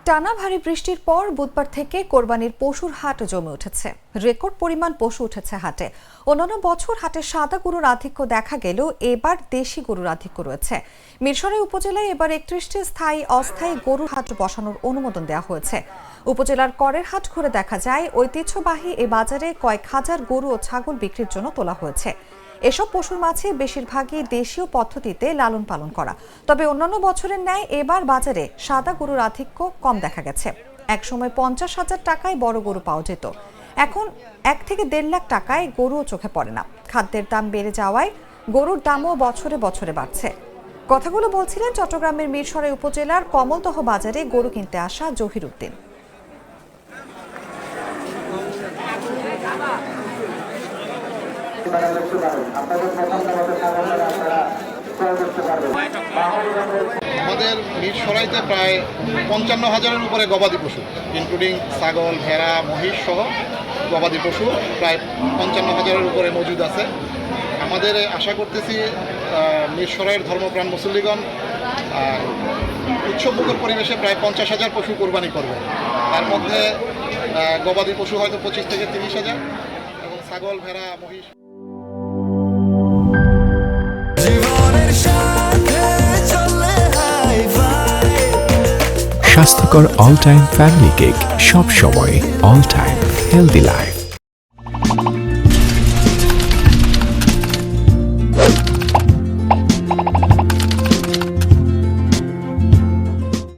টানা ভারী বৃষ্টির পর বুধবার থেকে কোরবানির পশুর হাট জমে উঠেছে। রেকর্ড পরিমাণ পশু উঠেছে হাটে। অন্যান্য বছর হাটে সাদা গরুর আধিক্য দেখা গেলেও এবার দেশি গরুর আধিক্য রয়েছে। মিরসরাই উপজেলায় এবার 31টি স্থায়ী অস্থায়ী গরুর হাট বসানোর অনুমোদন দেওয়া হয়েছে। উপজেলার করের হাট ঘুরে দেখা যায় ঐতিহ্যবাহী এ বাজারে কয়েক হাজার গরু ও ছাগল বিক্রির জন্য তোলা হয়েছে। এসব পশুর মাঝে বেশিরভাগই দেশীয় পদ্ধতিতে লালন পালন করা। তবে অন্যান্য বছরের ন্যায় এবার বাজারে সাদা গরুর আধিক্য কম দেখা গেছে। একসময় 50,000 টাকায় বড় গরু পাওয়া যেত, এখন 1 থেকে 1.5 লাখ টাকায় গরুও চোখে পড়ে না। খাদ্যের দাম বেড়ে যাওয়ায় গরুর দামও বছরে বছরে বাড়ছে। কথাগুলো বলছিলেন চট্টগ্রামের মিরসরাই উপজেলার কমলদহ বাজারে গরু কিনতে আসা জহির উদ্দিন। আমাদের মিরসরাইতে প্রায় 55,000-এর উপরে গবাদি পশু, ইনক্লুডিং ছাগল, ভেড়া, মহিষ সহ গবাদি পশু প্রায় 55,000-এর উপরে মজুদ আছে। আমাদের আশা করতেছি মিরসরাইয়ের ধর্মপ্রাণ মুসল্লিগণ উৎসবমুখর পরিবেশে প্রায় 50,000 পশু কোরবানি করবে। তার মধ্যে গবাদি পশু হয়তো 25 থেকে 30,000 এবং ছাগল, ভেড়া, মহিষ। স্বাস্থ্যকর অল টাইম ফ্যামিলি কেক, সব সময় অল টাইম হেলদি লাইফ।